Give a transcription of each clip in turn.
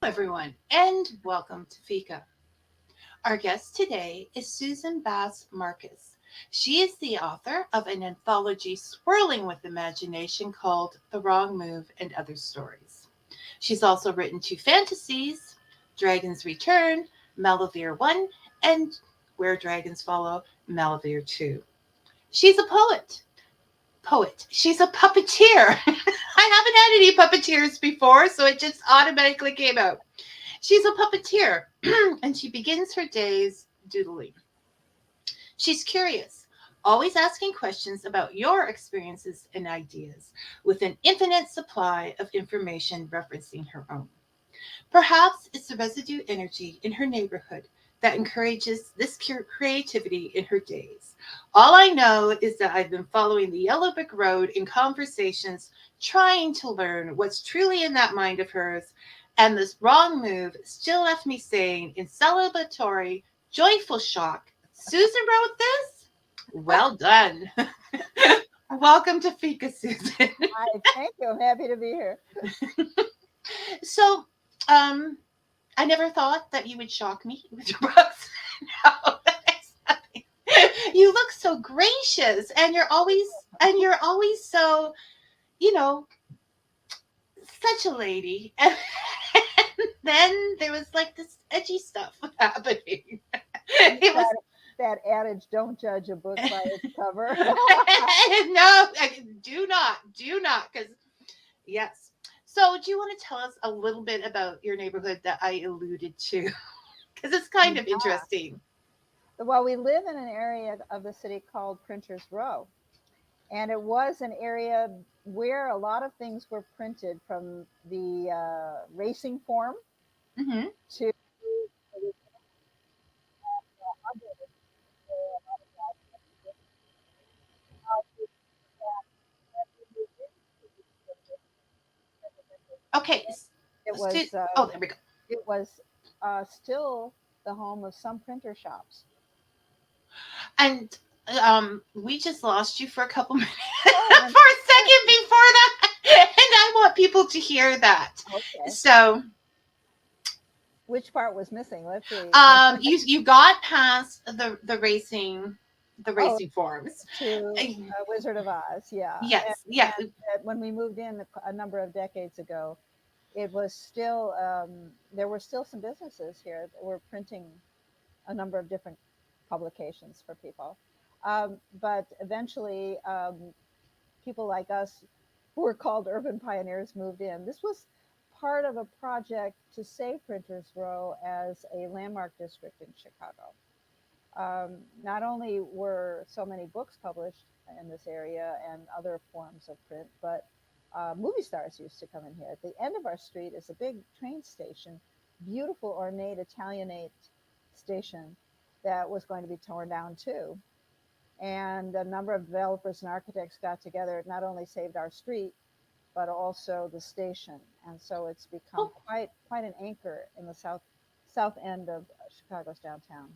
everyone, and welcome to Fika. Our guest today is Susan Bass Marcus. She is the author of an anthology swirling with imagination called The Wrong Move and Other Stories. She's also written two fantasies, Dragon's Return, Malevir 1, and Where Dragons Follow, Malevir 2. She's a poet. She's a puppeteer. I haven't had any puppeteers before, so it just automatically came out. She's a puppeteer, and she begins her days doodling. She's curious, always asking questions about your experiences and ideas, with an infinite supply of information referencing her own. Perhaps it's the residue energy in her neighborhood that encourages this creativity in her days. All I know is that I've been following the yellow brick road in conversations, trying to learn what's truly in that mind of hers. And this wrong move still left me saying, in celebratory, joyful shock, Susan wrote this? Well done. Welcome to Fika, Susan. Hi, thank you. I'm happy to be here. So, um, I never thought that you would shock me with your books. No, you look so gracious, and you're always so, you know, such a lady. And then there was like this edgy stuff happening. It was That adage, don't judge a book by its cover. no, do not, because yes. So, do you want to tell us a little bit about your neighborhood that I alluded to? Because it's kind of Yeah. interesting. Well, we live in an area of the city called Printers Row, and it was an area where a lot of things were printed from the racing form Hmm. to Okay. it stu- was uh, oh, there we go. it was still the home of some printer shops. And we just lost you for a couple minutes Oh, for a second before that, and I want people to hear that. okay. So, Which part was missing? Let's see. you got past the Oh, racing forms. to Uh, Wizard of Oz, yeah. yes, yeah. When we moved in a number of decades ago, it was still there were still some businesses here that were printing a number of different publications for people. But eventually, people like us, who were called urban pioneers, moved in. This was part of a project to save Printers Row as a landmark district in Chicago. Not only were so many books published in this area and other forms of print, but movie stars used to come in here. At the end of our street is a big train station, beautiful, ornate Italianate station that was going to be torn down too. And a number of developers and architects got together. It not only saved our street, but also the station. And so it's become Oh, quite an anchor in the south end of Chicago's downtown.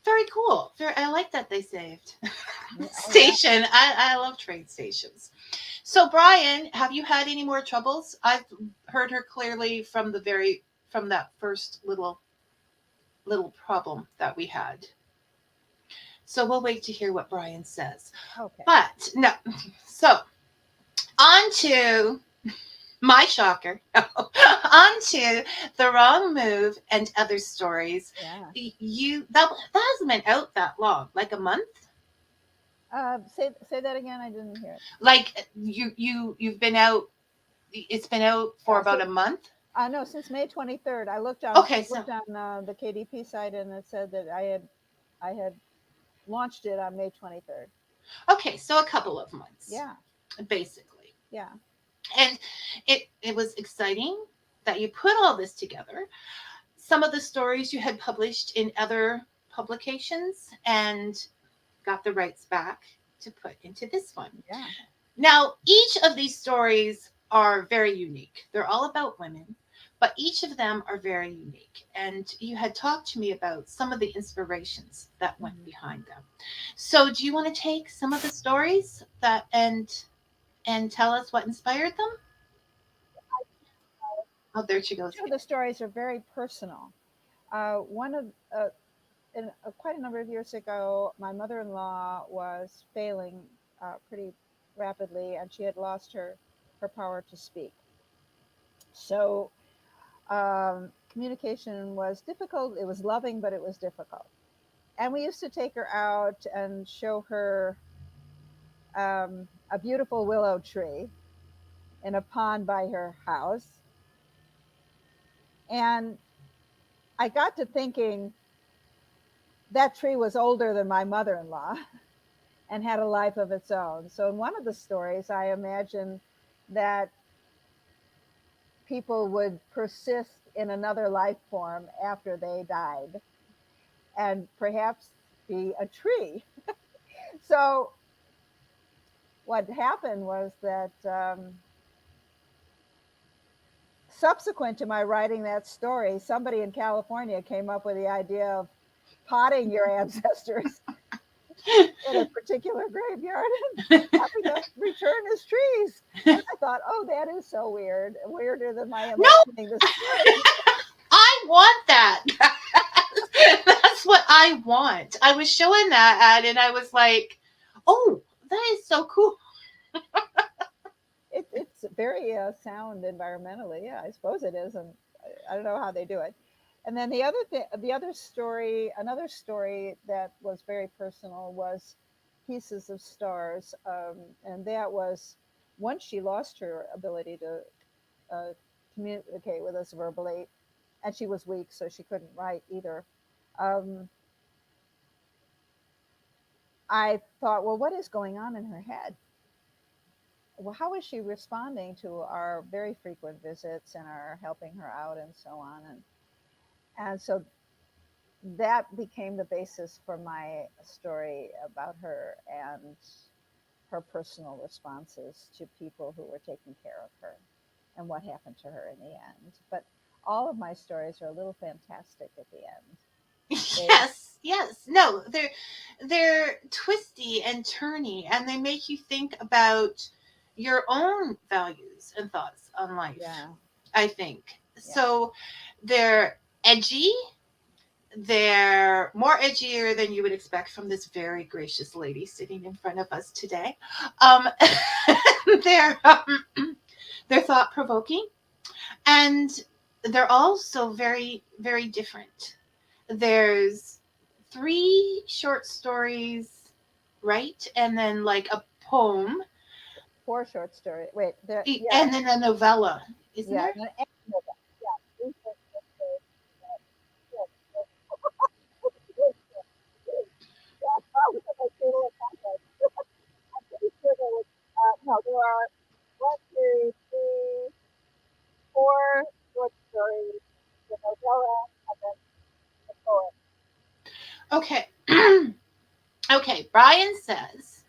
very cool. I like that they saved Yeah, oh yeah. station. I love train stations. So, Brian, have you had any more troubles? I've heard her clearly from that first little problem that we had. So we'll wait to hear what Brian says. Okay. But no, so on to my shocker. On to The Wrong Move and Other Stories. Yeah. That hasn't been out that long, like a month. Say that again. I didn't hear it. Like you've been out. It's been out for Yeah. about a month. No, since May 23rd. Okay, I so looked on the KDP site, and it said that I had launched it on May 23rd. so a couple of months, Yeah. basically. Yeah. And it was exciting that you put all this together. Some of the stories you had published in other publications and got the rights back to put into this one. Yeah. Now, each of these stories are very unique. They're all about women, but each of them are very unique. And you had talked to me about some of the inspirations that went Mhm. behind them. So, do you want to take some of the stories that and tell us what inspired them? Oh, there she goes Two of again. the stories are very personal. One of quite a number of years ago, my mother-in-law was failing pretty rapidly, and she had lost her power to speak. So communication was difficult. It was loving, but it was difficult. And we used to take her out and show her a beautiful willow tree in a pond by her house. And I got to thinking that tree was older than my mother in law and had a life of its own. So, in one of the stories, I imagine that people would persist in another life form after they died and perhaps be a tree. So, what happened was that subsequent to my writing that story, somebody in California came up with the idea of potting your ancestors in a particular graveyard and having them return as trees. And I thought, oh, that is so weird, weirder than my No, imagining the story. I want that. That's what I want. I was showing that ad and I was like, oh, that is so cool. It's very sound environmentally. Yeah, I suppose it is, and I don't know how they do it. And then the other thing, the other story, another story that was very personal was Pieces of Stars, and that was once she lost her ability to uh, communicate with us verbally, and she was weak, so she couldn't write either. Um, I thought, well, what is going on in her head? Well, how is she responding to our very frequent visits and our helping her out and so on? And so that became the basis for my story about her and her personal responses to people who were taking care of her and what happened to her in the end. But all of my stories are a little fantastic at the end. They, Yes, yes. No, they're twisty and turny and they make you think about your own values and thoughts on life, yeah, I think. yeah. So they're edgy. They're more edgier than you would expect from this very gracious lady sitting in front of us today. Um, they're they're thought provoking, and they're also very very different. There's three short stories, right, and then like a poem, Four short stories. Wait, there, yeah, and then a novella, isn't yeah. there? And then, yeah, three short stories. Yeah, that's probably my favorite content. I'm pretty sure there was, no, there are one, two, three, four short stories, the novella, and then the poem. Okay. Okay, Brian says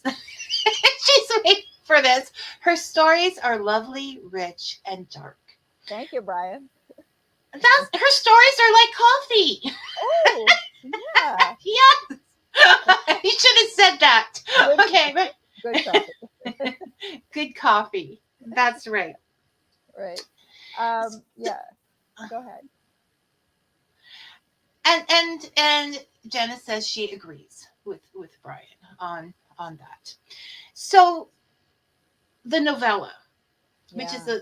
she's waiting for this. Her stories are lovely, rich, and dark. Thank you, Brian. That's her stories are like coffee. Oh, yeah. Yes. You should have said that. Good, Okay, right. good coffee. Good coffee. That's right. Right. Yeah. Go ahead. And Jenna says she agrees with Brian on that. So the novella, which is Yeah. a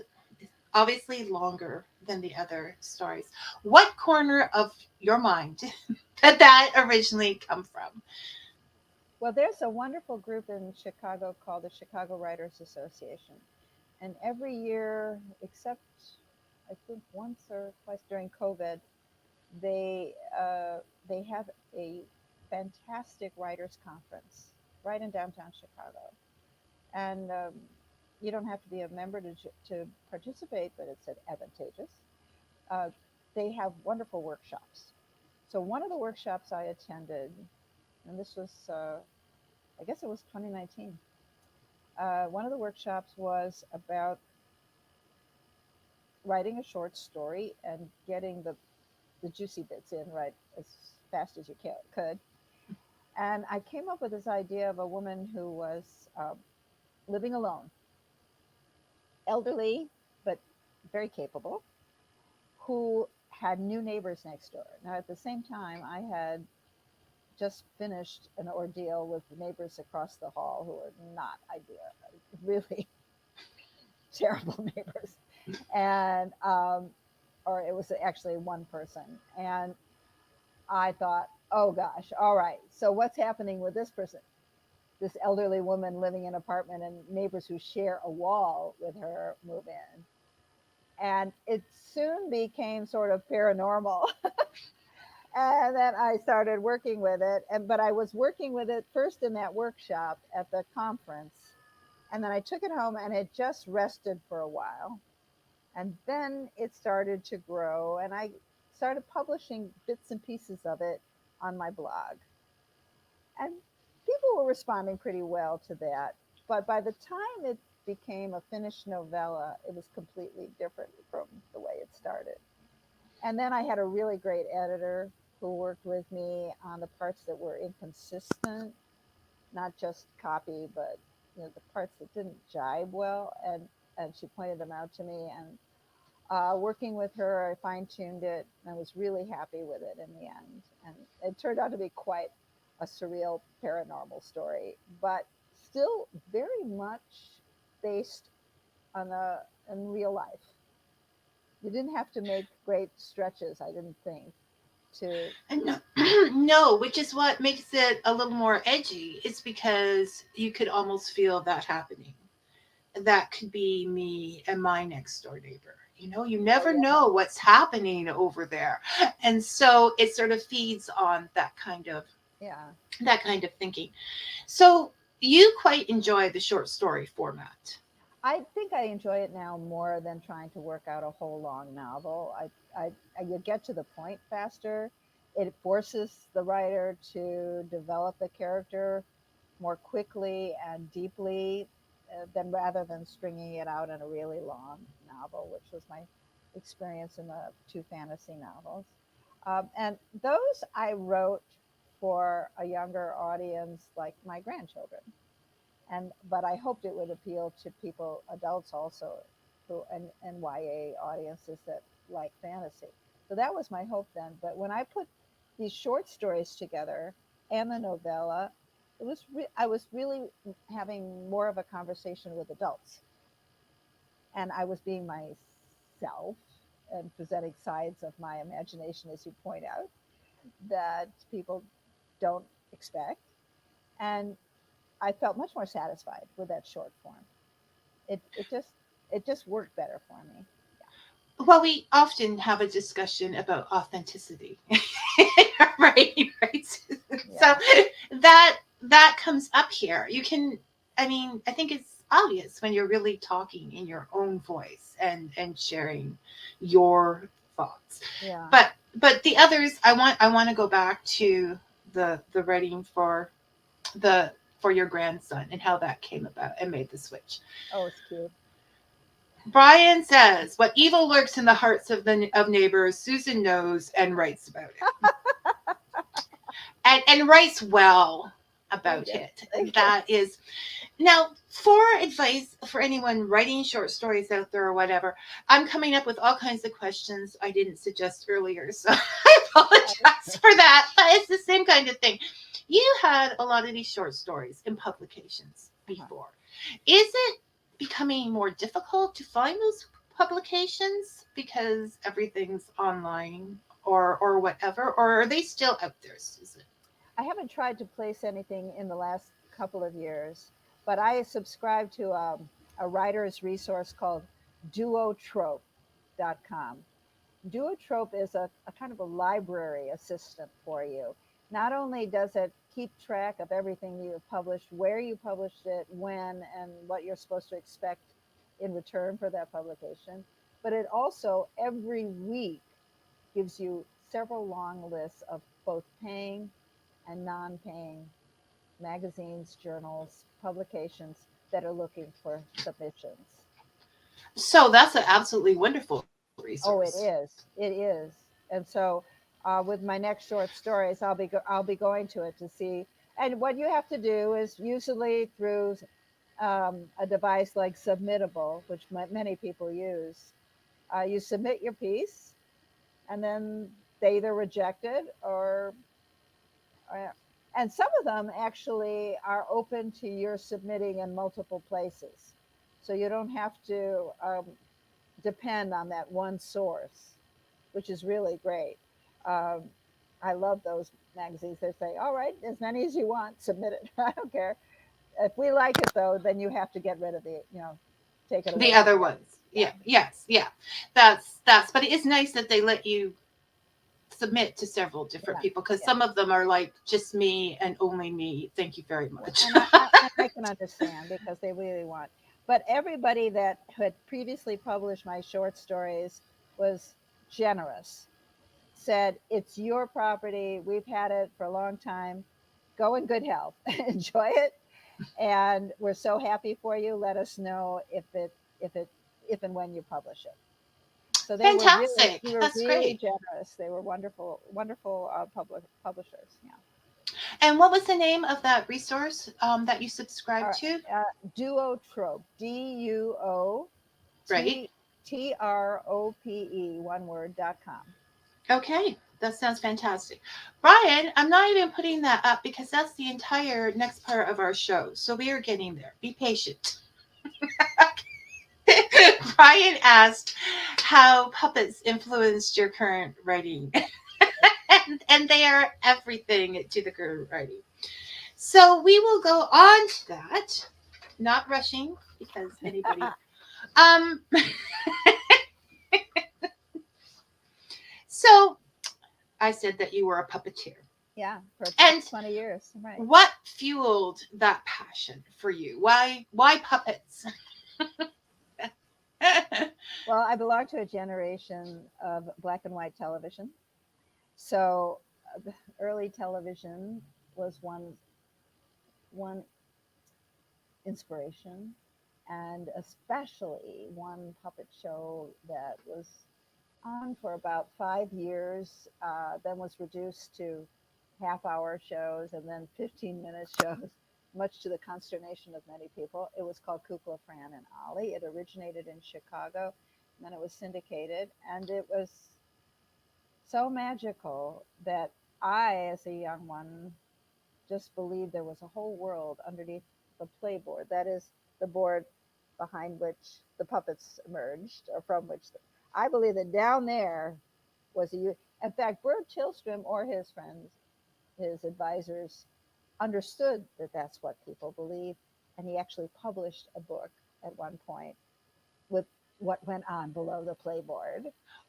obviously longer than the other stories. What corner of your mind did that originally come from? Well, there's a wonderful group in Chicago called the Chicago Writers Association. And every year, except I think once or twice during COVID, they they have a fantastic writers conference right in downtown Chicago. And you don't have to be a member to participate, but it's advantageous. Uh, they have wonderful workshops. So one of the workshops I attended, and this was, I guess it was 2019. One of the workshops was about writing a short story and getting the juicy bits in right as fast as you could. And I came up with this idea of a woman who was living alone, elderly. very capable, who had new neighbors next door. Now, at the same time, I had just finished an ordeal with neighbors across the hall who were not ideal, really terrible neighbors. And, or it was actually one person. And I thought, oh gosh, all right. So what's happening with this person? This elderly woman living in an apartment and neighbors who share a wall with her move in. And it soon became sort of paranormal. And then I started working with it. But I was working with it first in that workshop at the conference. And then I took it home and it just rested for a while. And then it started to grow and I started publishing bits and pieces of it on my blog. And people were responding pretty well to that. But by the time it became a finished novella, it was completely different from the way it started. And then I had a really great editor who worked with me on the parts that were inconsistent, not just copy, but the parts that didn't jibe well. And she pointed them out to me. And working with her, I fine tuned it. And I was really happy with it in the end. And it turned out to be quite a surreal paranormal story, but still very much based on in real life. You didn't have to make great stretches, I didn't think, to. And no, no, which is what makes it a little more edgy. It's because you could almost feel that happening. That could be me and my next door neighbor. You Oh never yeah, know what's happening over there. And so it sort of feeds on yeah. that kind of thinking. So you quite enjoy the short story format. I think I enjoy it now more than trying to work out a whole long novel. You get to the point faster. It forces the writer to develop the character more quickly and deeply than rather than stringing it out in a really long novel, which was my experience in the two fantasy novels. And those I wrote for a younger audience, like my grandchildren. But I hoped it would appeal to people, adults also, and YA audiences that like fantasy. So that was my hope then. But when I put these short stories together and the novella, I was really having more of a conversation with adults, and I was being myself and presenting sides of my imagination, as you point out, that people don't expect. And I felt much more satisfied with that short form. It it just it just worked better for me. Well, we often have a discussion about authenticity. Right, right. So Yeah, that comes up here. I think it's obvious when you're really talking in your own voice and sharing your thoughts. yeah. But the others, I want to go back to the writing the for your grandson and how that came about and made the switch. Oh, it's cute. Brian says, "What evil lurks in the hearts of neighbors, Susan knows and writes about it, and writes well Thank about you. it." And Thank you. that is now for advice for anyone writing short stories out there or whatever. I'm coming up with all kinds of questions I didn't suggest earlier, so I apologize for that. But it's the same kind of thing. You had a lot of these short stories in publications Uh-huh. before. Is it becoming more difficult to find those publications because everything's online or whatever, or are they still out there, Susan? I haven't tried to place anything in the last couple of years, but I subscribe to a writer's resource called duotrope.com. Duotrope is a kind of a library assistant for you. Not only does it keep track of everything you have published, where you published it, when, and what you're supposed to expect in return for that publication, but it also every week gives you several long lists of both paying and non paying magazines, journals, publications that are looking for submissions. So that's an absolutely wonderful resource. Oh, it is. It is. And so, with my next short stories, I'll be going to it to see. And what you have to do is usually through a device like Submittable, which many people use. You submit your piece, and then they either reject it or and some of them actually are open to your submitting in multiple places. So you don't have to depend on that one source, which is really great. Um, I love those magazines. They say, all right, as many as you want, submit it. I don't care. If we like it, though, then you have to get rid of take it The away from other the other. ones. Yeah, Yeah. Yes. Yeah. That's. But it is nice that they let you submit to several different yeah, people because yeah. some of them are like just me and only me. Thank you very Yeah, much. and I can understand because they really want. But everybody that had previously published my short stories was generous. Said it's your property. We've had it for a long time. Go in good health. Enjoy it, and we're so happy for you. Let us know if it if and when you publish it. So Fantastic. they were That's really great. generous. They were wonderful publishers. Yeah. And what was the name of that resource that you All subscribed right. to? Duotrope. Right. DUOTTROPE, one word.com. Okay. That sounds fantastic. Brian, I'm not even putting that up because that's the entire next part of our show. So we are getting there. Be patient. Brian asked how puppets influenced your current writing. And they are everything to the current writing. So we will go on to that. Not rushing because anybody. Um. So I said that you were a puppeteer, Yeah, for and 20 years. Right. what fueled that passion for you? Why puppets? Well, I belong to a generation of black and white television. So the early television was one inspiration, and especially one puppet show that was on for about 5 years, then was reduced to half-hour shows and then 15-minute shows, much to the consternation of many people. It was called Kukla, Fran, and Ollie. It originated in Chicago, and then it was syndicated, and it was so magical that I, as a young one, just believed there was a whole world underneath the playboard. That is the board behind which the puppets emerged, or from which I believe that down there was a. In fact, Bert Tillstrom or his friends, his advisors, understood that that's what people believe, and he actually published a book at one point with what went on below the playboard.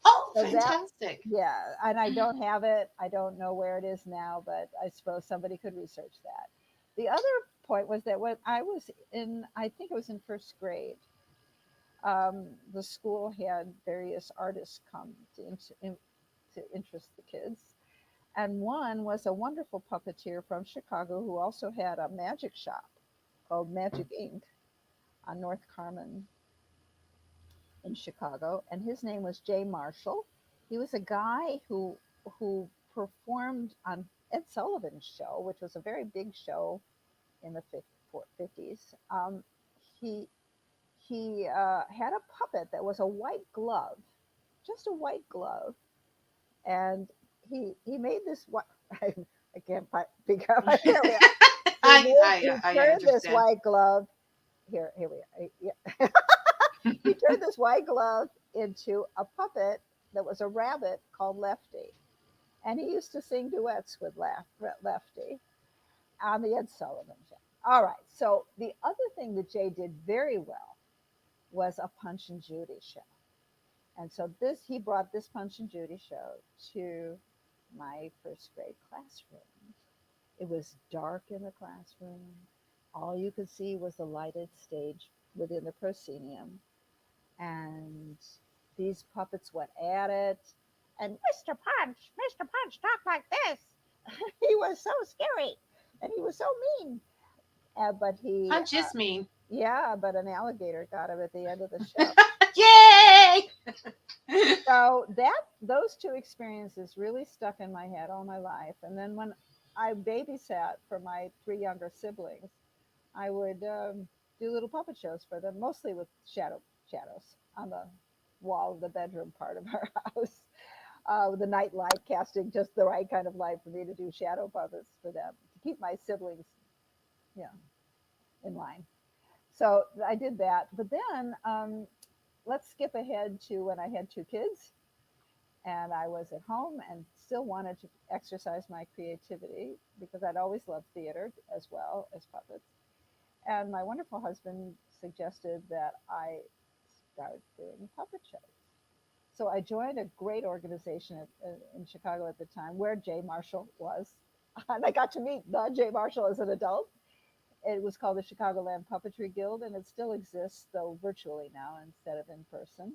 Oh, So that, fantastic! yeah, and I don't have it. I don't know where it is now, but I suppose somebody could research that. The other point was that when I was in, I think it was in first grade, the school had various artists come to interest the kids. And one was a wonderful puppeteer from Chicago who also had a magic shop called Magic Ink on North Carmen in Chicago, and his name was Jay Marshall. He was a guy who performed on Ed Sullivan's show, which was a very big show in the 50s. He had a puppet that was a white glove, just a white glove, and he made this. I can't figure out. Here we are. He I turned this understand. white glove. Here we are. Yeah. He turned this white glove into a puppet that was a rabbit called Lefty. And he used to sing duets with Lefty on the Ed Sullivan Show. All right. So the other thing that Jay did very well was a Punch and Judy show. And so he brought this Punch and Judy show to my first grade classroom. It was dark in the classroom. All you could see was the lighted stage within the proscenium, and these puppets went at it. And Mr. Punch talked like this. He was so scary, and he was so mean. But I'm just mean. yeah, but an alligator got him at the end of the show. Yay! So those two experiences really stuck in my head all my life. And then when I babysat for my three younger siblings, I would do little puppet shows for them, mostly with shadows on the wall of the bedroom part of our house, with the night light casting just the right kind of light for me to do shadow puppets for them to keep my siblings, you know, in line. So I did that. But then let's skip ahead to when I had two kids and I was at home and still wanted to exercise my creativity because I'd always loved theater as well as puppets. And my wonderful husband suggested that I start doing puppet shows. So I joined a great organization in Chicago at the time where Jay Marshall was. And I got to meet the Jay Marshall as an adult. It was called the Chicagoland Puppetry Guild, and it still exists, though virtually now instead of in person.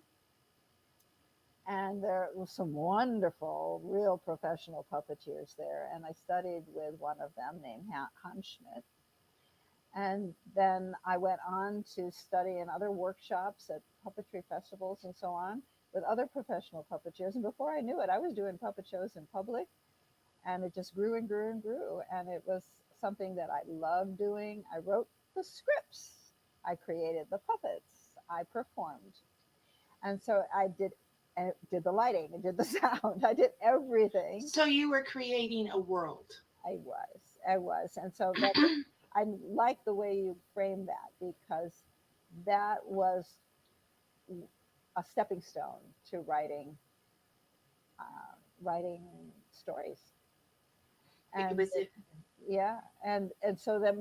And there was some wonderful, real professional puppeteers there. And I studied with one of them named Hans Schmidt. And then I went on to study in other workshops at puppetry festivals and so on with other professional puppeteers. And before I knew it, I was doing puppet shows in public, and it just grew and grew and grew. And it was something that I loved doing. I wrote the scripts, I created the puppets, I performed. And so I did the lighting, I did the sound, I did everything. So you were creating a world. I was. And so that I like the way you frame that because that was a stepping stone to writing stories. It And was it. yeah, and so that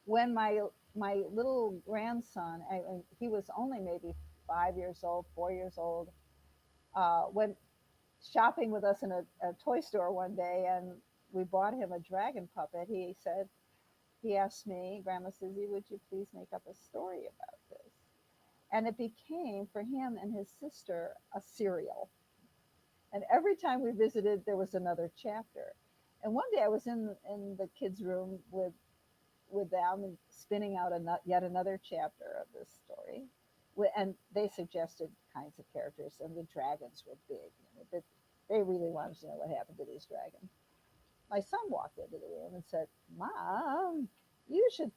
when my little grandson, he was only maybe 5 years old, 4 years old, went shopping with us in a toy store one day, and we bought him a dragon puppet. He asked me, Grandma Susie, would you please make up a story about this? And it became for him and his sister a serial. And every time we visited, there was another chapter. And one day I was in the kids' room with them and spinning out yet another chapter of this story. And they suggested kinds of characters, and the dragons were big. They really wanted to know what happened to these dragons. My son walked into the room and said, "Mom, you should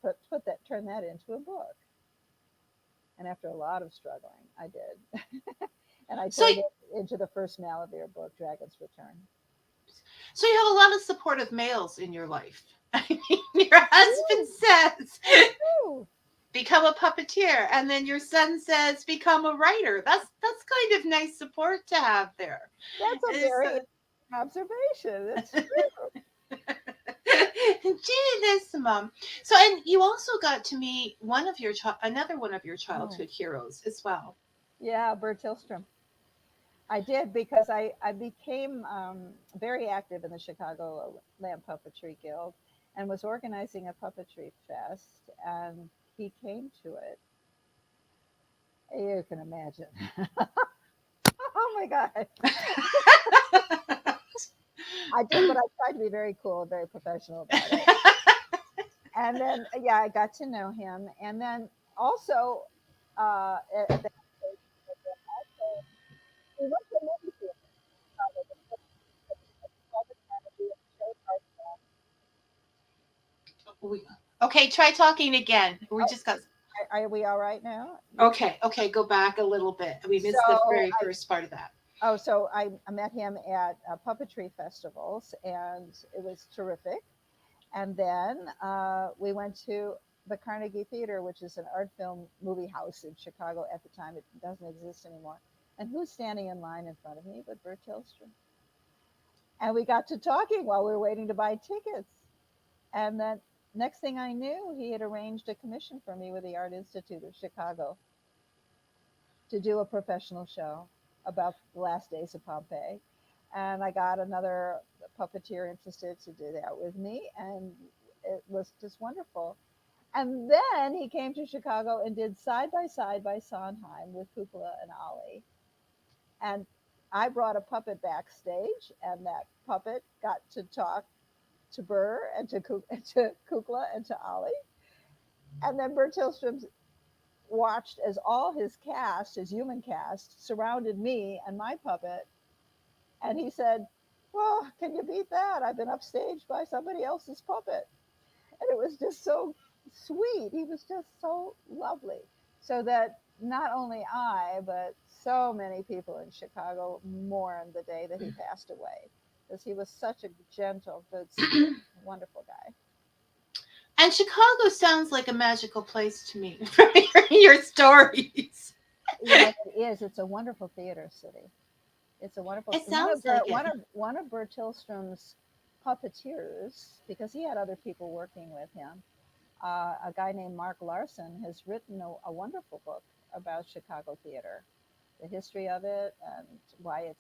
turn that into a book." And after a lot of struggling, I did. And I So turned it into the first Malevir book, Dragon's Return. so you have a lot of supportive males in your life. I mean, your husband says That's true. become a puppeteer, and then your son says become a writer. That's kind of nice support to have there. That's a Is very observation. It's true. Gee, mom. So, and you also got to meet another one of your Oh, childhood heroes as well. yeah, Bert Tillstrom. I did because I became very active in the Chicago Lamp Puppetry Guild and was organizing a puppetry fest, and he came to it. You can imagine. Oh my God. I did, but I tried to be very cool and very professional about it. And then, yeah, I got to know him. And then also, at that stage, also, we went to a movie theater in Chicago. All the time we showed our We- okay, try talking again. We Oh, just got are we all right now? okay. Okay, go back a little bit. We So missed the very first part of that. so I met him at puppetry festivals, and it was terrific. And then we went to the Carnegie Theater, which is an art film movie house in Chicago at the time. It doesn't exist anymore. And who's standing in line in front of me but Bert Tillstrom? And we got to talking while we were waiting to buy tickets. And then next thing I knew, he had arranged a commission for me with the Art Institute of Chicago to do a professional show about the last days of Pompeii. And I got another puppeteer interested to do that with me. And it was just wonderful. And then he came to Chicago and did Side by Side by Sondheim with Kukla and Ollie. And I brought a puppet backstage, and that puppet got to talk to Burr and to Kukla and to Ollie. And then Bert Tillstrom watched as all his cast, his human cast, surrounded me and my puppet. And he said, "Well, can you beat that? I've been upstaged by somebody else's puppet." And it was just so sweet. He was just so lovely. So that not only I, but so many people in Chicago mourn the day that he passed away because he was such a gentle, good spirit, wonderful guy. And Chicago sounds like a magical place to me from hearing your stories. You know, it is. It's a wonderful theater city. It's a wonderful It sounds like it. one of Bert Tillstrom's puppeteers, because he had other people working with him. A guy named Mark Larson has written a wonderful book about Chicago theater, the history of it, and why it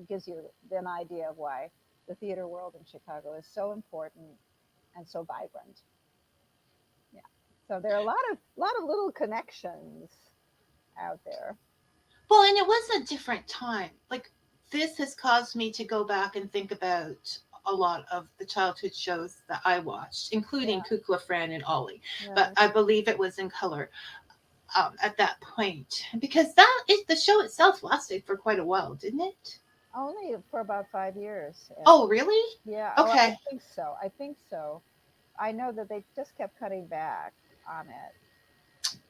gives you an idea of why the theater world in Chicago is so important and so vibrant. Yeah. So there are a lot of little connections out there. Well, and it was a different time. Like, this has caused me to go back and think about a lot of the childhood shows that I watched, including Yeah. Kukla, Fran, and Ollie. But Right. I believe it was in color at that point because that is the show itself lasted for quite a while, didn't it? Only for about 5 years, Oh, actually. really? Yeah. Oh, I Okay. think so. I think so. I know that they just kept cutting back on it.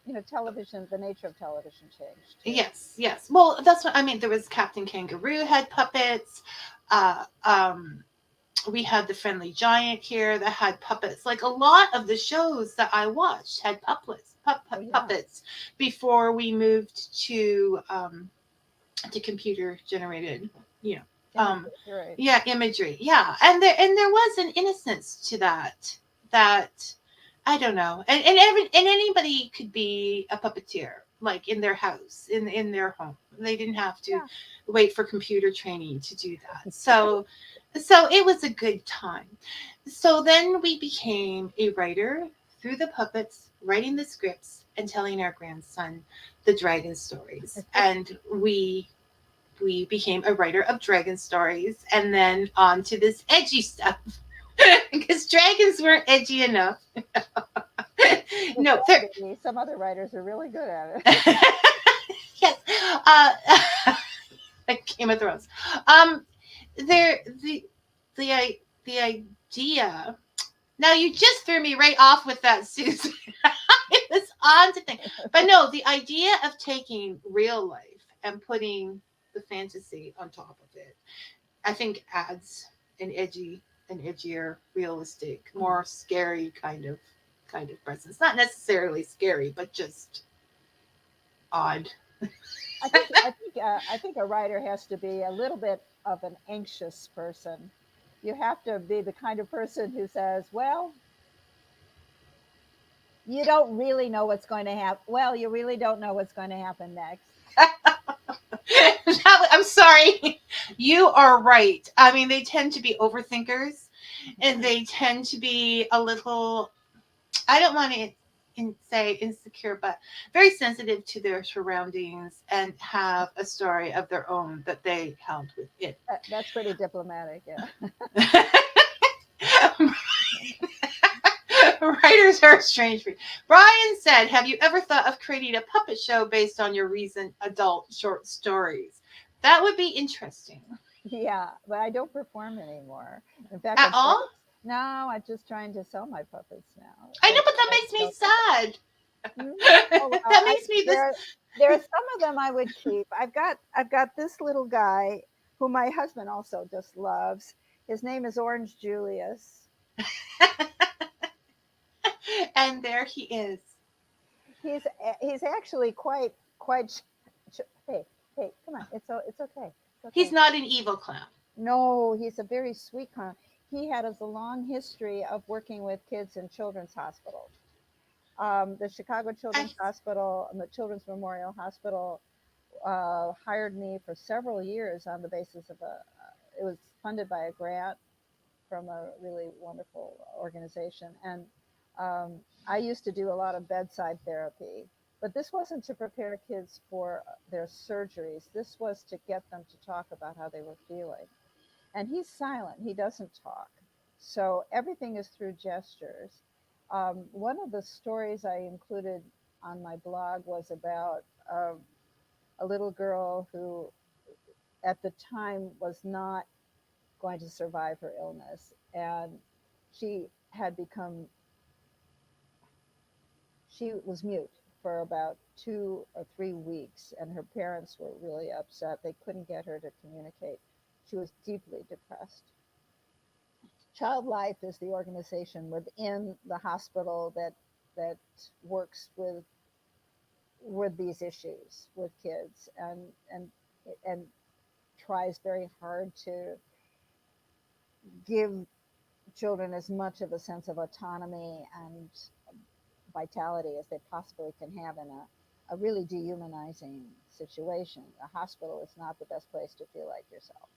You know, television, the nature of television changed too. Yes, yes. Well, that's what I mean. There was Captain Kangaroo had puppets. Uh, um, we had the Friendly Giant here that had puppets. Like a lot of the shows that I watched had Oh yeah. puppets before we moved to computer generated, you know, Imagery. You're right. yeah, imagery. Yeah, and there was an innocence to that I don't know, and anybody could be a puppeteer, like in their house, in their home. They didn't have to Yeah. wait for computer training to do that. So it was a good time. So then we became a writer through the puppets, writing the scripts and telling our grandson the dragon stories. And we became a writer of dragon stories and then on to this edgy stuff because dragons weren't edgy enough. They No, can they're be. Some other writers are really good at it. yes. Uh, like Game of Thrones. Um, there the the idea. Now you just threw me right off with that, Susan. It was on to thing, but no, the idea of taking real life and putting the fantasy on top of it, I think adds an edgier, realistic, more scary kind of presence. Not necessarily scary, but just odd. I think a writer has to be a little bit of an anxious person. You have to be the kind of person who says, "Well, you don't really know what's going to happen. Well, you really don't know what's going to happen next." I'm sorry. You are right. I mean, they tend to be overthinkers and they tend to be a little, I don't want to say insecure, but very sensitive to their surroundings and have a story of their own that they held within. That's pretty diplomatic, yeah. Writers are strange. Brian said, "Have you ever thought of creating a puppet show based on your recent adult short stories? That would be interesting." Yeah, but I don't perform anymore. In fact, At all? no, I'm just trying to sell my puppets now. I know, Or but that try to makes me sell puppets. sad. Mm. Oh well, That makes me this. there are some of them I would keep. I've got this little guy who my husband also just loves. His name is Orange Julius. And there he is. He's actually quite. Hey, hey, come on! It's okay. It's He's okay. not an evil clown. No, he's a very sweet clown. He had a long history of working with kids in children's hospitals. The Chicago I, Children's Hospital and the Children's Memorial Hospital hired me for several years on the basis of it was funded by a grant from a really wonderful organization. And I used to do a lot of bedside therapy, but this wasn't to prepare kids for their surgeries. This was to get them to talk about how they were feeling. And he's silent, he doesn't talk. So everything is through gestures. One of the stories I included on my blog was about a little girl who, at the time, was not going to survive her illness. And she had become, she was mute for about 2 or 3 weeks, and her parents were really upset. They couldn't get her to communicate. She was deeply depressed. Child Life is the organization within the hospital that works with these issues with kids, and tries very hard to give children as much of a sense of autonomy and vitality as they possibly can have in a really dehumanizing situation. A hospital is not the best place to feel like yourself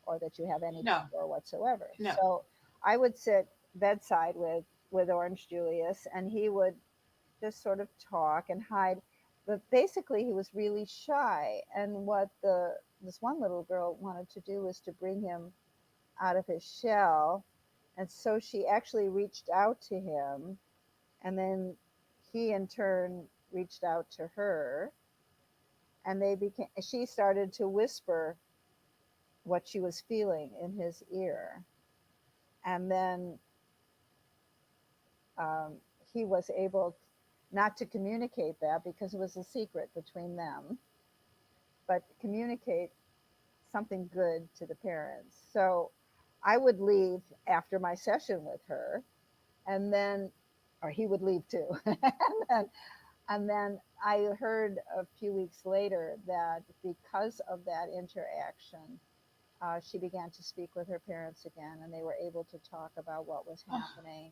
or that you have any No, power whatsoever. no. So I would sit bedside with Orange Julius, and he would just sort of talk and hide. But basically, he was really shy. And what the this one little girl wanted to do was to bring him out of his shell. And so she actually reached out to him, and then he in turn reached out to her, and she started to whisper what she was feeling in his ear. And then um, he was able not to communicate that because it was a secret between them, but communicate something good to the parents. So I would leave after my session with her, and then, or he would leave too. And then I heard a few weeks later that because of that interaction, she began to speak with her parents again, and they were able to talk about what was Oh, happening.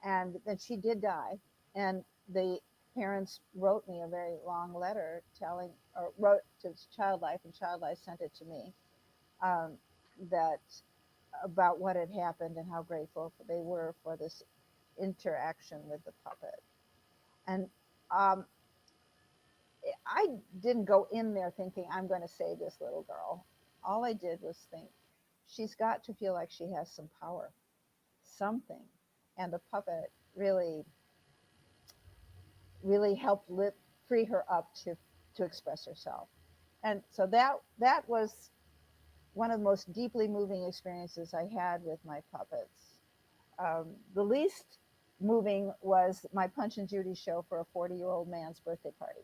And then she did die, and the parents wrote me a very long letter telling, or wrote to Child Life, and Child Life sent it to me, um, that about what had happened and how grateful they were for this interaction with the puppet. And um, I didn't go in there thinking I'm going to save this little girl. All I did was think she's got to feel like she has some power, something. And the puppet really helped free her up to express herself. And so that was one of the most deeply moving experiences I had with my puppets. The least moving was my Punch and Judy show for a 40-year-old man's birthday party.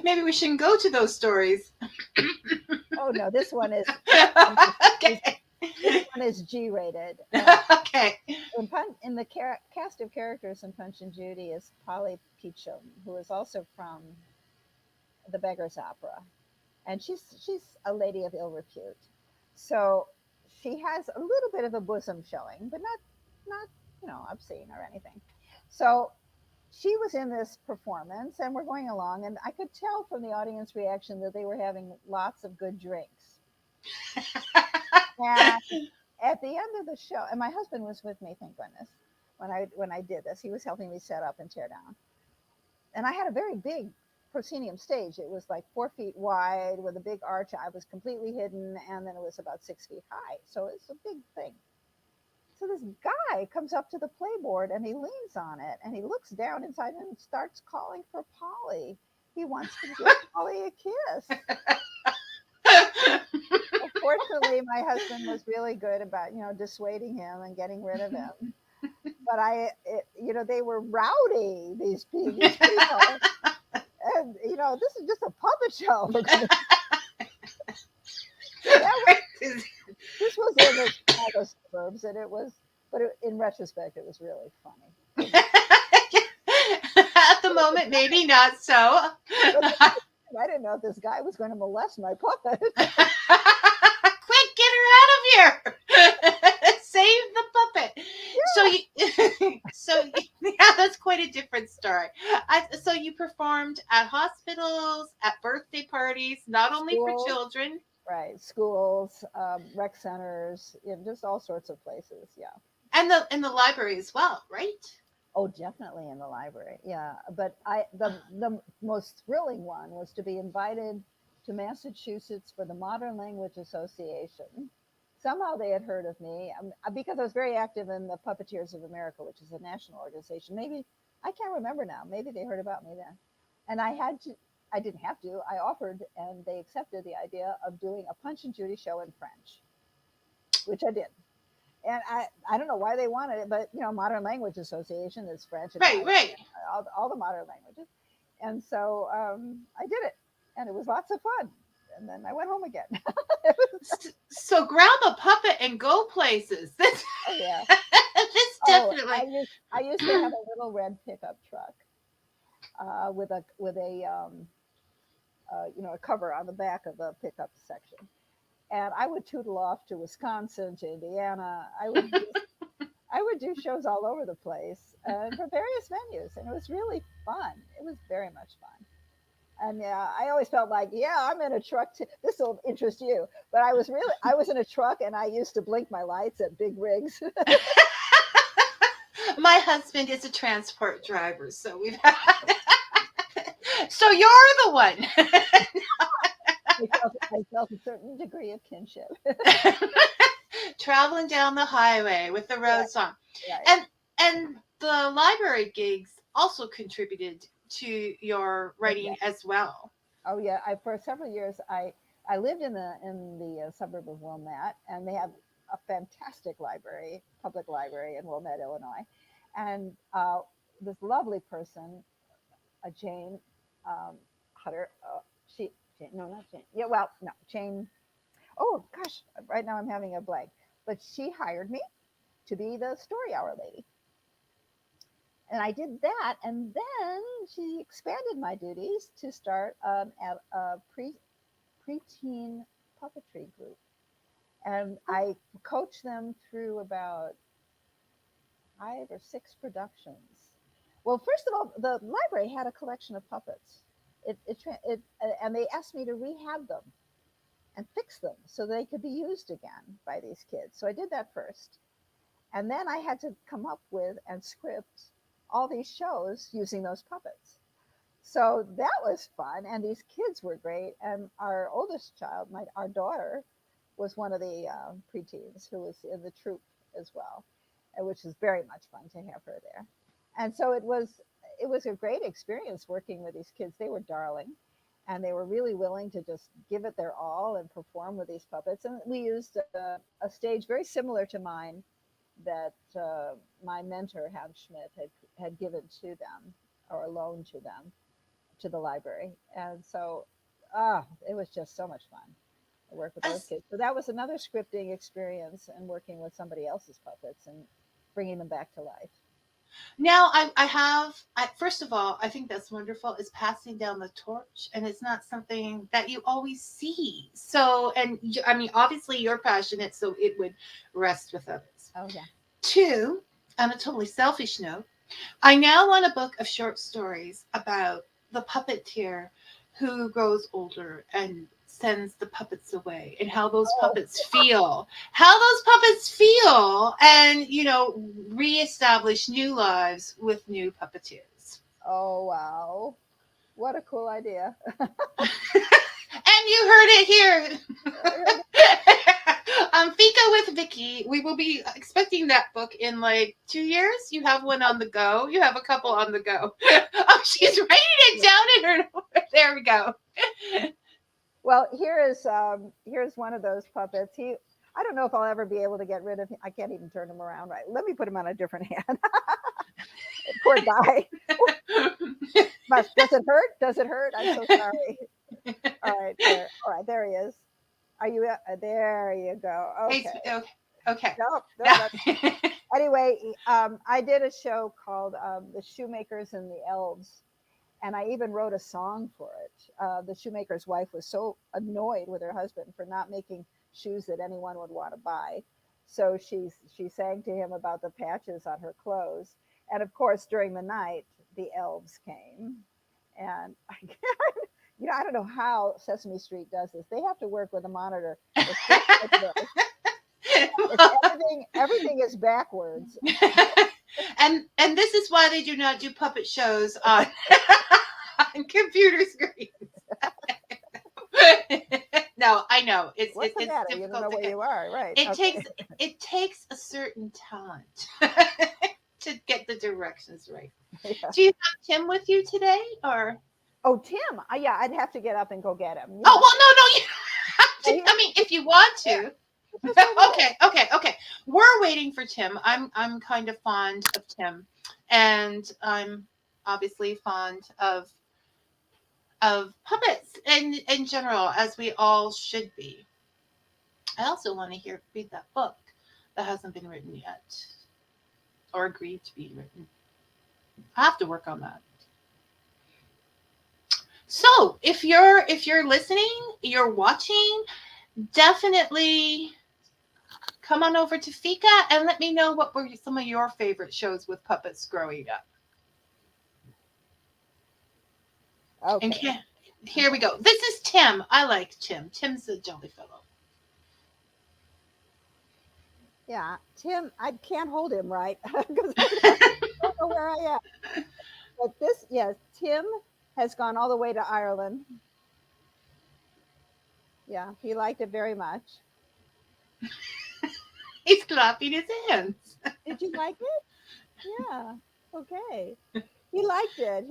maybe we shouldn't go to those stories. Oh no, this Okay. one is G-rated. Okay. In the cast of characters in Punch and Judy is Polly Peachum, who is also from the Beggar's Opera, and she's a lady of ill repute. So she has a little bit of a bosom showing, but not obscene or anything. So she was in this performance, and we're going along, and I could tell from the audience reaction that they were having lots of good drinks. And at the end of the show, and my husband was with me, thank goodness, when I did this. He was helping me set up and tear down. And I had a very big proscenium stage. It was like 4 feet wide with a big arch. I was completely hidden, and then it was about 6 feet high. So it's a big thing. So this guy comes up to the playboard, and he leans on it, and he looks down inside and starts calling for Polly. He wants to give Polly a kiss. Fortunately, my husband was really good about dissuading him and getting rid of him. But they were rowdy. These people, and this is just a puppet show. For goodness. This was in the Chicago suburbs, and in retrospect, it was really funny. At the moment, maybe not so. I didn't know if this guy was going to molest my puppet. Quick, get her out of here! Save the puppet. Yeah, that's quite a different story. So you performed at hospitals, at birthday parties, not only for Schools, children. right? Schools, rec centers, just all sorts of places. Yeah. And the library as well, right? Oh, definitely in the library. Yeah, but the most thrilling one was to be invited to Massachusetts for the Modern Language Association. Somehow they had heard of me, because I was very active in the Puppeteers of America, which is a national organization. Maybe I can't remember now. Maybe they heard about me then, and I didn't have to. I offered, and they accepted the idea of doing a Punch and Judy show in French, which I did. And I don't know why they wanted it, but Modern Language Association is French, Right, Italian, right. all the modern languages. And so I did it, and it was lots of fun. And then I went home again. So grab a puppet and go places. This, Oh yeah. this Oh, definitely. I used to have a little red pickup truck with a a cover on the back of the pickup section, and I would tootle off to Wisconsin, to Indiana. I would do shows all over the place for various venues, and it was really fun. It was very much fun. And yeah, I always felt like, yeah, I'm in a truck. This will interest you, but I was in a truck, and I used to blink my lights at big rigs. My husband is a transport driver, so we've had. So you're the one. I felt a certain degree of kinship. Traveling down the highway with the road Right, song. right. And the library gigs also contributed to your Oh yeah, writing as well. oh yeah. I For several years I lived in the suburb of Wilmette, and they have a fantastic library, public library in Wilmette, Illinois, and this lovely person, Jane Hutter. She, Jane, no, not Jane. Yeah, well, no, Jane. Oh gosh, right now I'm having a blank. But she hired me to be the story hour lady, and I did that. And then she expanded my duties to start at a preteen puppetry group, and I coached them through about 5 or 6 productions. Well, first of all, the library had a collection of puppets. And they asked me to rehab them and fix them so they could be used again by these kids. So I did that first. And then I had to come up with and script all these shows using those puppets. So that was fun. And these kids were great. And our oldest child, our daughter, was one of the preteens who was in the troupe as well, which was very much fun to have her there. And so it was a great experience working with these kids. They were darling, and they were really willing to just give it their all and perform with these puppets. And we used a stage very similar to mine that my mentor Ham Schmidt had given to them, or loaned to them, to the library. And so it was just so much fun to work with those As kids. So that was another scripting experience, and working with somebody else's puppets and bringing them back to life. now first of all, I think that's wonderful, is passing down the torch, and it's not something that you always see. So, and I mean, obviously you're passionate, so it would rest with others. Oh yeah. Two, on a totally selfish note, I now want a book of short stories about the puppeteer who grows older and sends the puppets away, and how those Oh, puppets feel, and reestablish new lives with new puppeteers. oh wow. What a cool idea. And you heard it here. I heard Fika with Vicky. We will be expecting that book in like 2 years. You have one on the go. You have a couple on the go. Oh, she's writing it it. down in her. There we go. Well, here's one of those puppets. I don't know if I'll ever be able to get rid of him. I can't even turn him around right. Let me put him on a different hand. Poor guy. Does it hurt? Does it hurt? I'm so sorry. All right, there. All right, there he is. Are you? There you go. Okay. Okay. Okay. No, no. Now, Anyway, I did a show called "The Shoemakers and the Elves," and I even wrote a song for it. The shoemaker's wife was so annoyed with her husband for not making shoes that anyone would want to buy, so she sang to him about the patches on her clothes. And of course, during the night, the elves came, and I don't know how Sesame Street does this. They have to work with a monitor that's just like this. Everything is backwards. and this is why they do not do puppet shows on on computer screens. No, I know What's the it's matter? You don't difficult know to where get. you are, right? It Okay. takes it takes a certain talent to get the directions right. Yeah. Do you have Tim with you today, or? Oh, Tim. Yeah, I'd have to get up and go get him. Oh well, no, you have Oh, to. I mean, if you want to. he's just over there. Okay. We're waiting for Tim. I'm kind of fond of Tim, and obviously fond of puppets in general, as we all should be. I also want to hear read that book that hasn't been written yet or agreed to be written. I have to work on that. So if you're listening, you're watching, definitely come on over to Fika and let me know what were some of your favorite shows with puppets growing up. And Okay. here we go. This is Tim. I like Tim. Tim's a jolly fellow. Yeah, Tim, I can't hold him right because don't know where I am. But this, yes, Tim has gone all the way to Ireland. Yeah, he liked it very much. He's clapping his hands. Did you like it? Yeah. Okay. He liked it.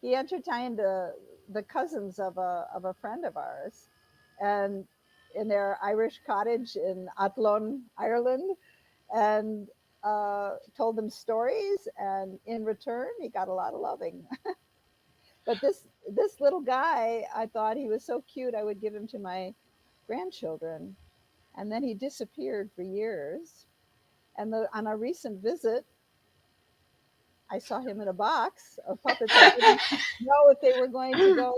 He entertained the cousins of a friend of ours, and in their Irish cottage in Athlone, Ireland, and told them stories. And in return, he got a lot of loving. But this little guy, I thought he was so cute. I would give him to my grandchildren, and then he disappeared for years. And on a recent visit, I saw him in a box of puppets. I didn't know if they were going to go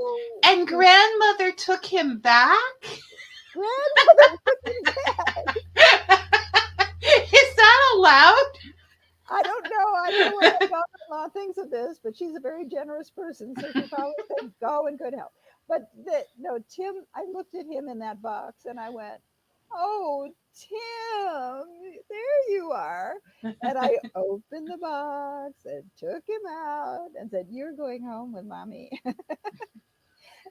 And to grandmother took him back? grandmother took him back. Is that allowed? I don't know. I don't know what my daughter-in-law thinks of this, but she's a very generous person, so she probably said go in good health. But no, Tim. I looked at him in that box and I went, "Oh, Tim, there you are." And I opened the box and took him out and said, "You're going home with mommy."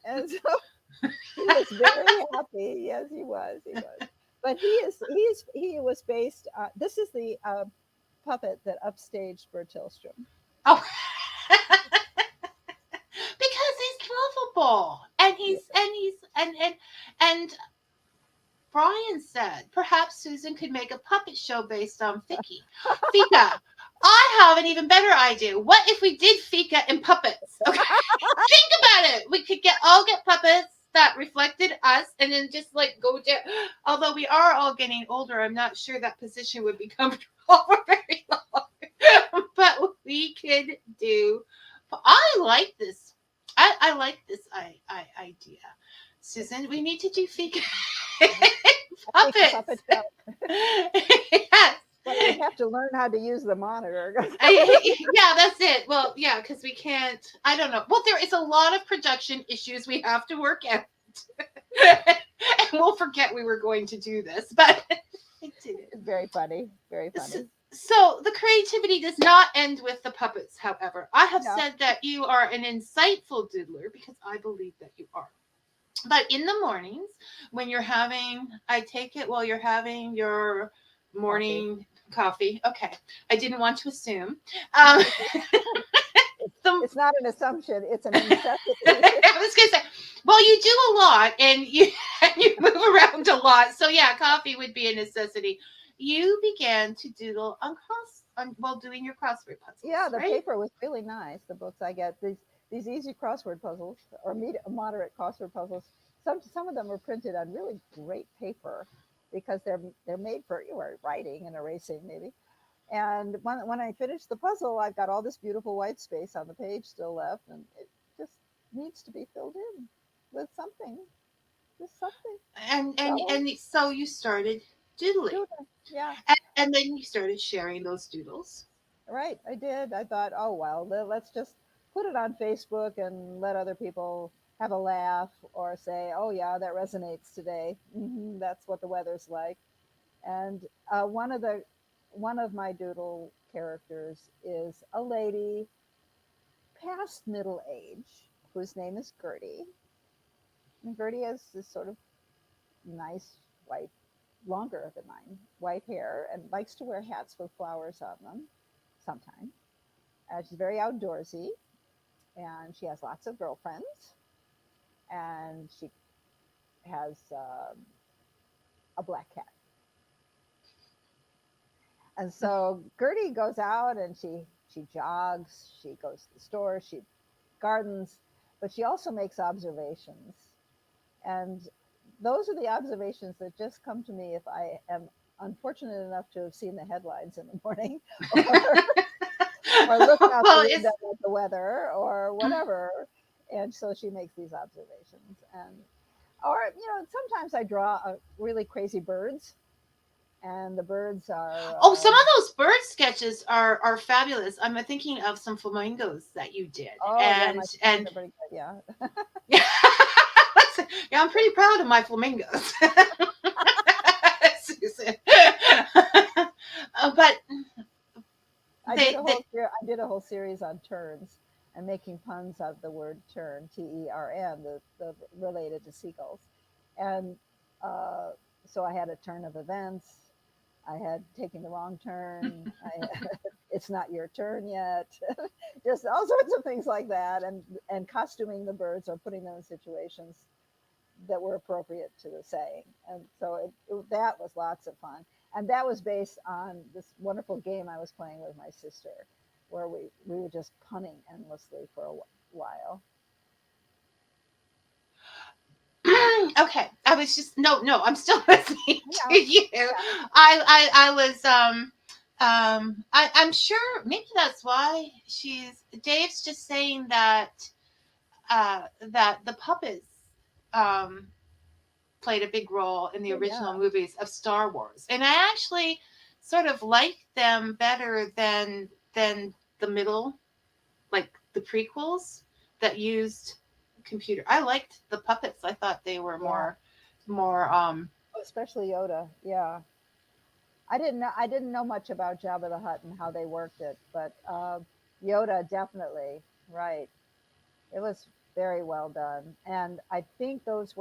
And so he was very happy. Yes, he was. He was. But he was based. This is the puppet that upstaged Bert Tillstrom. Oh, because he's lovable, and Yeah. and Brian said perhaps Susan could make a puppet show based on Vicky. Fika, I have an even better idea. What if we did Fika and puppets? Okay, think about it. We could get puppets that reflected us, and then just like go down. Although we are all getting older, I'm not sure that position would be comfortable for very long. But we could do. I like this. I like this idea. Susan, we need to do Fika I think a puppets. puppet show. Yes. But I have to learn how to use the monitor. Yeah, that's it. Well, yeah, because we can't. I don't know. Well, there is a lot of production issues we have to work out, and we'll forget we were going to do this, but it didn't. It's very funny. Very So, funny. so the creativity does not end with the puppets. However, I have No. said that you are an insightful doodler because I believe that you are. But in the mornings, when you're having, I take it while you're having your Coffee. morning coffee. Okay, I didn't want to assume. No, Um, it's, the, it's not an assumption. It's a necessity. I was gonna say, well, you do a lot and you and you move around a lot, so yeah, coffee would be a necessity. You began to doodle on while doing your crossword Yeah, puzzles, the right? paper was really nice. The books I get these easy crossword puzzles or moderate crossword puzzles. Some of them are printed on really great paper because they're made for writing and erasing maybe. And when I finish the puzzle, I've got all this beautiful white space on the page still left, and it just needs to be filled in with something, just something. So And so you started doodling, do it. Yeah, and then you started sharing those doodles. right. I did. I thought, oh well, let's just put it on Facebook and let other people have a laugh or say, oh yeah, that resonates today. That's what the weather's like. And one of my doodle characters is a lady past middle age whose name is Gerty. And Gertie has this sort of nice white, longer than mine, white hair and likes to wear hats with flowers on them sometimes. She's very outdoorsy and she has lots of girlfriends and she has a black cat. And so Gertie goes out and she She jogs, she goes to the store, she gardens, but she also makes observations. And those are the observations that just come to me if I am unfortunate enough to have seen the headlines in the morning or, or looked out the Well, window it's at the weather or whatever. And so she makes these observations. And, or, sometimes I draw really crazy birds, and the birds are, oh, some of those bird sketches are fabulous. I'm thinking of some flamingos that you did, oh, yeah, my fingers and are pretty good. Yeah. yeah, yeah, I'm pretty proud of my flamingos, Susan. But they I did a whole series on terns and making puns of the word tern, Tern, the related to seagulls, and uh, so I had a turn of events. I had taken the wrong turn. It's not your turn yet. Just all sorts of things like that, and costuming the birds or putting them in situations that were appropriate to the saying. And so that was lots of fun. And that was based on this wonderful game I was playing with my sister, where we were just punning endlessly for a while. okay, I was just no, I'm still listening to Yeah, you. yeah, I was I'm sure maybe that's why she's Dave's just saying that the puppets um played a big role in the oh, yeah, original movies of Star Wars. And I actually sort of liked them better than the middle, like the prequels that used computer. I liked the puppets. I thought they were yeah. more Especially Yoda. Yeah, I didn't know much about Jabba the Hutt and how they worked it, but Yoda definitely right. It was very well done, and I think it was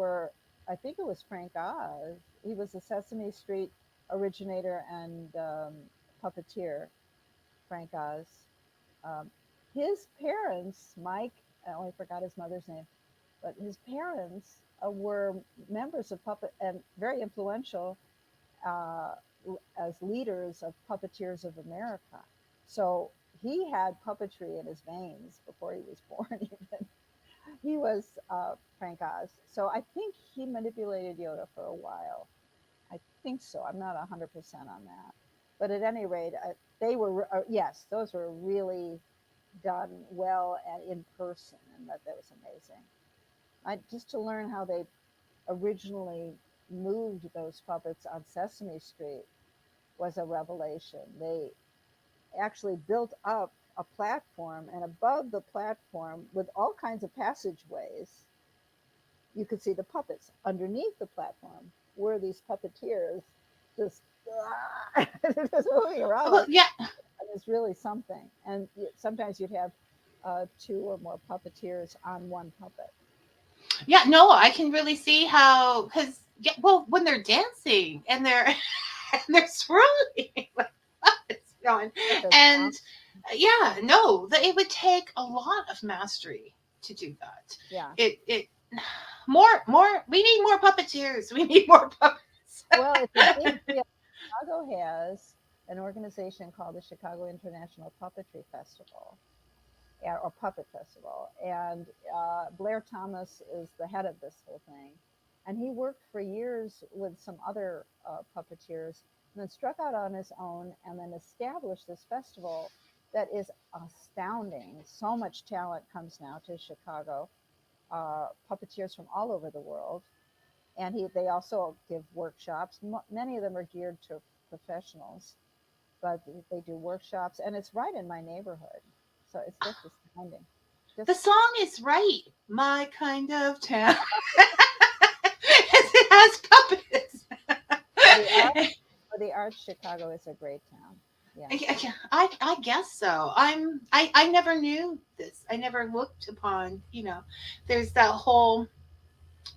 Frank Oz. He was a Sesame Street originator and puppeteer. Frank Oz. Um, his parents, Mike, I forgot his mother's name, but his parents were members of puppet and very influential uh, as leaders of Puppeteers of America. So he had puppetry in his veins before he was born. Even he was Frank Oz. So I think he manipulated Yoda for a while. I think so. I'm not 100% on that. But at any rate, they were, yes, those were really done well and in person, and that was amazing. Just to learn how they originally moved those puppets on Sesame Street was a revelation. They actually built up a platform, and above the platform, with all kinds of passageways, you could see the puppets. Underneath the platform were these puppeteers just, just moving around well, like yeah. it's really something. And sometimes you'd have two or more puppeteers on one puppet. Yeah, no, I can really see how cuz yeah, well, when they're dancing and they're and they're swirling like puppets going. With the sound, And yeah, no, it would take a lot of mastery to do that. yeah. It more we need more puppeteers. We need more puppets. Well, it's a big deal. Chicago has an organization called the Chicago International Puppetry Festival, or Puppet Festival, and Blair Thomas is the head of this whole thing. And he worked for years with some other puppeteers, and then struck out on his own, and then established this festival that is astounding. So much talent comes now to Chicago, puppeteers from all over the world, and they also give workshops. Many of them are geared to professionals, but they do workshops, and it's right in my neighborhood. So it's just astounding. The Just song is right. My kind of town. It has puppets. for the art, for the arts, Chicago is a great town. Yeah. I guess so. I never knew this. I never looked upon, there's that whole,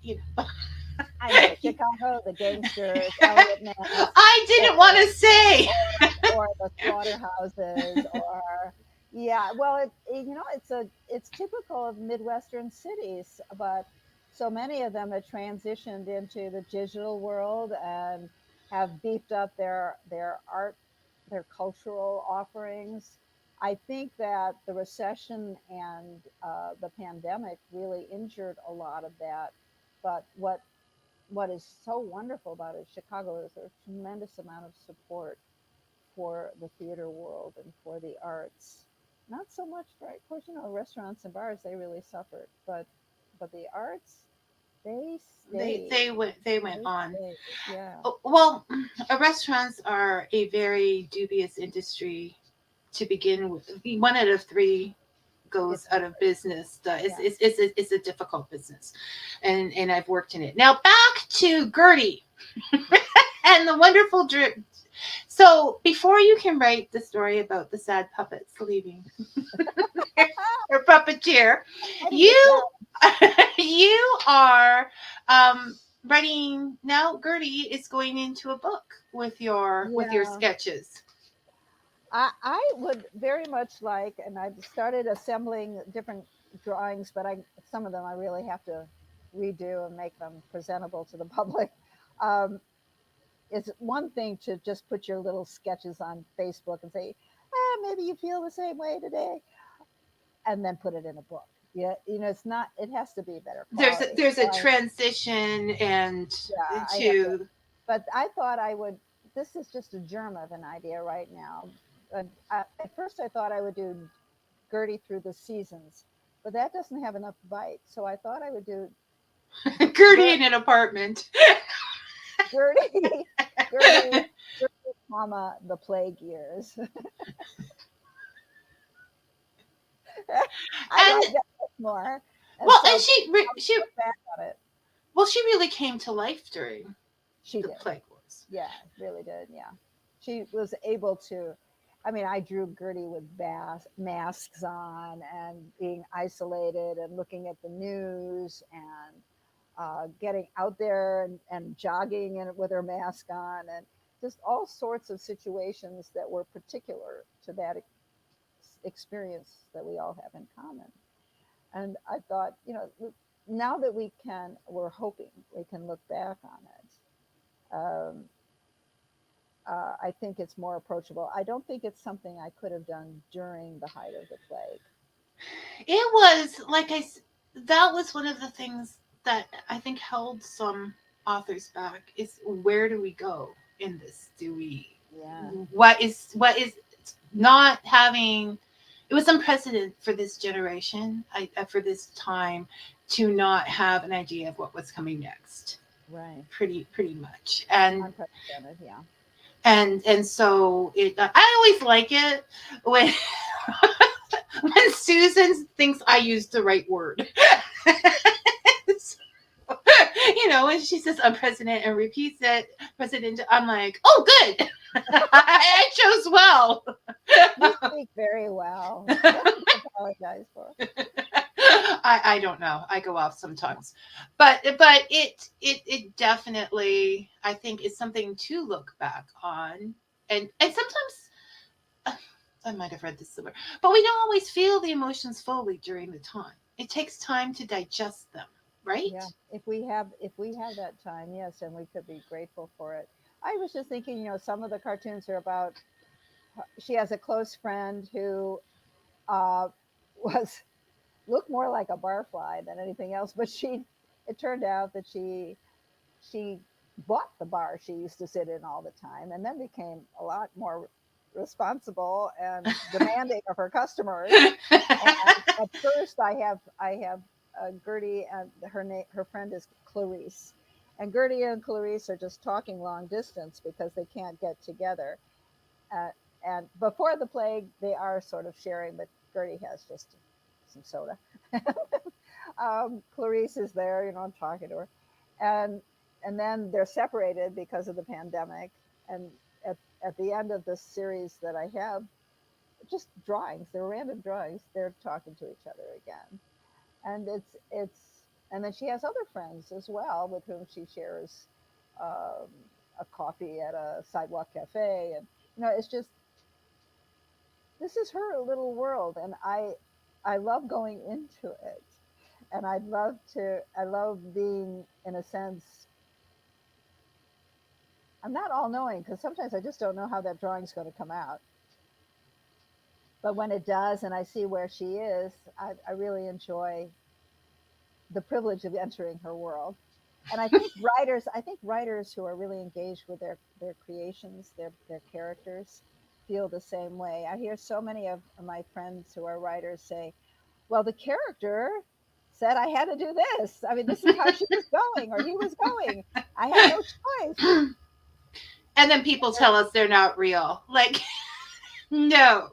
you know. I know Chicago, the gangsters, Elliot Ness, I or didn't want to say. or the slaughterhouses, or yeah. Well, it's typical of Midwestern cities, but so many of them have transitioned into the digital world and have beefed up their art, their cultural offerings. I think that the recession and the pandemic really injured a lot of that. But what is so wonderful about it, Chicago, is there's a tremendous amount of support for the theater world and for the arts. Not so much for, of course, restaurants and bars, they really suffered, but the arts, they They stayed. they went they went They on. stayed. Yeah. Oh, well, restaurants are a very dubious industry to begin with. One out of three It goes out of really, business. yeah. It's a difficult business, and I've worked in it. Now back to Gertie and the wonderful drip. So before you can write the story about the sad puppets leaving her puppeteer, I didn't get you that. you are writing now. Gertie is going into a book with your Yeah. sketches. I would very much like, and I've started assembling different drawings, but some of them I really have to redo and make them presentable to the public. Um, it's one thing to just put your little sketches on Facebook and say, maybe you feel the same way today, and then put it in a book. Yeah, it's not. It has to be better quality. There's So a transition and yeah, I have to. to But I thought I would. This is just a germ of an idea right now. At first, I thought I would do Gertie through the seasons, but that doesn't have enough bite. So I thought I would do Gertie Ger- in an apartment. Gertie, Gertie, Gertie, comma the plague years. I And like that more. And well, so and I'll she look back on it. well, she really came to life during She the did. plague wars. Yeah, really did. Yeah. She was able to. I mean, I drew Gertie with masks on and being isolated and looking at the news and getting out there and jogging and with her mask on and just all sorts of situations that were particular to that experience that we all have in common. And I thought, now that we're hoping we can look back on it. I think it's more approachable. I don't think it's something I could have done during the height of the plague. It was like that was one of the things that I think held some authors back is where do we go in this? Do we Yeah, what is not having it was unprecedented for this generation, for this time to not have an idea of what was coming next. right. Pretty much. Unprecedented. Yeah. And so I always like it when when Susan thinks I used the right word. When she says I'm president and repeats it, president, I'm like, oh, good. I chose well. You speak very well. Nothing to apologize for. I don't know. I go off sometimes, but it definitely I think is something to look back on, and sometimes I might have read this somewhere, but we don't always feel the emotions fully during the time. It takes time to digest them, Yeah, right? if we have that time, yes, and we could be grateful for it. I was just thinking, some of the cartoons are about. She has a close friend who uh, was looked more like a barfly than anything else, but it turned out that she bought the bar she used to sit in all the time, and then became a lot more responsible and demanding of her customers. And at first, I have Gertie, and her friend is Clarice, and Gertie and Clarice are just talking long distance because they can't get together. Uh, and before the plague, they are sort of sharing, but Gertie has just some soda. Clarice is there, I'm talking to her, and and then they're separated because of the pandemic. And at the end of this series that I have, just drawings. They're random drawings. They're talking to each other again, and and then she has other friends as well with whom she shares um, a coffee at a sidewalk cafe, and it's just this is her little world, and I love going into it, and I love being in a sense. I'm not all knowing because sometimes I just don't know how that drawing's going to come out, but when it does, and I see where she is, I really enjoy the privilege of entering her world. And I think writers who are really engaged with their creations, their characters, feel the same way. I hear so many of my friends who are writers say, well, the character said I had to do this. I mean, this is how she was going or he was going. I had no choice. And then people tell us they're not real. Like, no.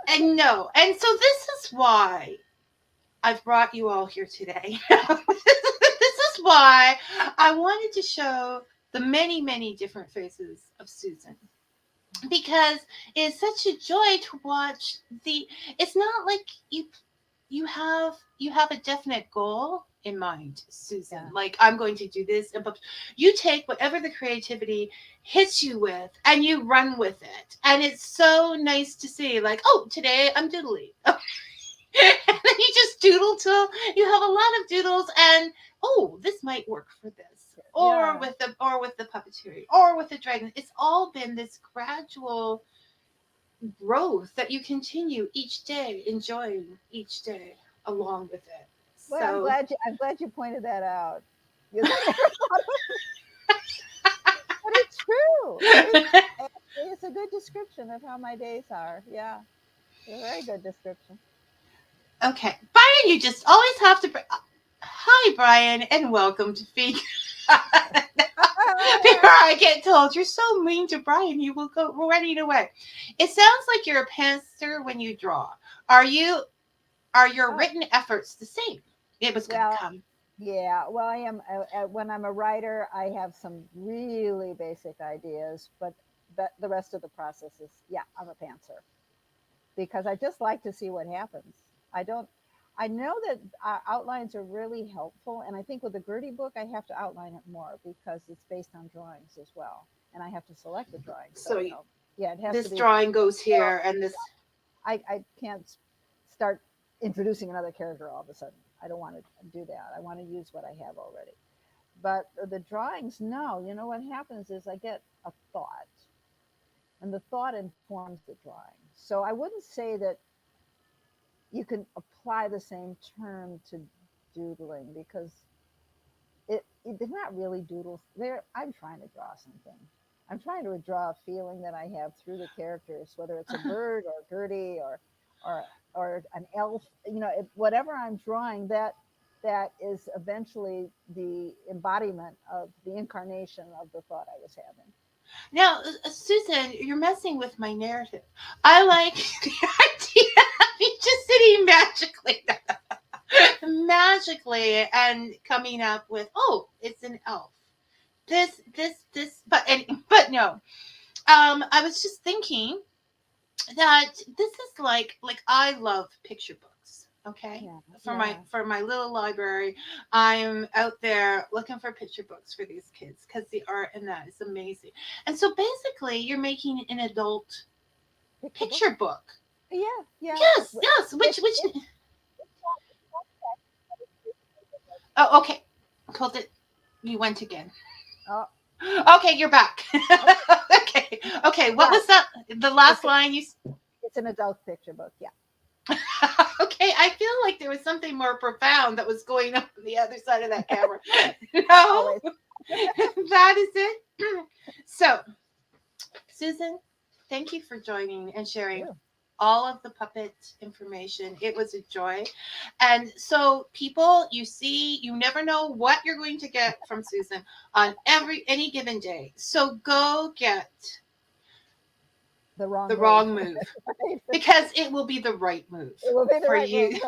And no. And so this is why I've brought you all here today. This is why I wanted to show the many, many different faces of Susan. Because it's such a joy to watch the it's not like you have a definite goal in mind, Susan. Yeah. Like, I'm going to do this, but you take whatever the creativity hits you with and you run with it. And it's so nice to see, like, oh, today I'm doodling. And then you just doodle till you have a lot of doodles, and oh, this might work for this. Or Yeah. with the puppetry or with the dragon. It's all been this gradual growth that you continue each day, enjoying each day along with it. Well, So I'm glad you pointed that out because I never thought of it. But it's true. It's a good description of how my days are. Yeah, it's a very good description. okay, Brian, you just always have to. Hi, Brian, and welcome to Fika. Before I get told you're so mean to Brian, you will go running away. It sounds like you're a pantser when you draw. Are you? Are your Oh, written efforts the same? It was going to well, come. yeah. Well, I am. When I'm a writer, I have some really basic ideas, but the rest of the process is, yeah, I'm a pantser because I just like to see what happens. I don't. I know that outlines are really helpful, and I think with the Gerty book, I have to outline it more because it's based on drawings as well, and I have to select the drawings. So So yeah, it has to this be. drawing goes Well, here, and this. I can't start introducing another character all of a sudden. I don't want to do that. I want to use what I have already. But the drawings, no. You know what happens is I get a thought, and the thought informs the drawing. So I wouldn't say that you can apply the same term to doodling because they're not really doodles. I'm trying to draw something. I'm trying to draw a feeling that I have through the characters, whether it's a bird or Gertie or or an elf. Whatever I'm drawing, that is eventually the embodiment of the incarnation of the thought I was having. Now, Susan, you're messing with my narrative. I like the idea of you just sitting magically, and coming up with, oh, it's an elf. This, but no. I was just thinking that this is like I love picture books. Okay, Yeah, for my yeah. for my little library, I'm out there looking for picture books for these kids because the art in that is amazing. And so basically, you're making an adult Picture book. picture book. Yeah, yeah. Yes, yes. Which? It's Oh, okay. Hold it. You went again. oh, Okay, you're back. Okay, okay. What yeah. was that? The It's last line you. it's an adult picture book. Yeah. Okay, I feel like there was something more profound that was going on the other side of that camera. No, Always. that is it. So, Susan, thank you for joining and sharing Sure. all of the puppet information. It was a joy. And so, people, you see, you never know what you're going to get from Susan on any given day. So go get The wrong the move. wrong move, Right. because it will be the right move It will be the for right move. you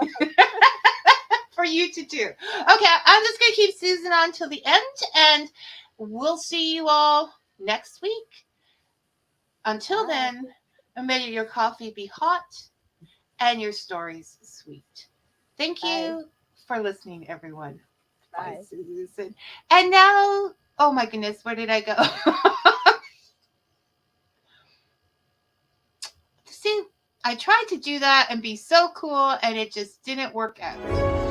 for you to do. Okay, I'm just gonna keep Susan on till the end, and we'll see you all next week. Until All right. then, may your coffee be hot and your stories sweet. Thank Bye. you for listening, everyone. Bye, Bye. Susan. And now, oh my goodness, where did I go? See, I tried to do that and be so cool, and it just didn't work out.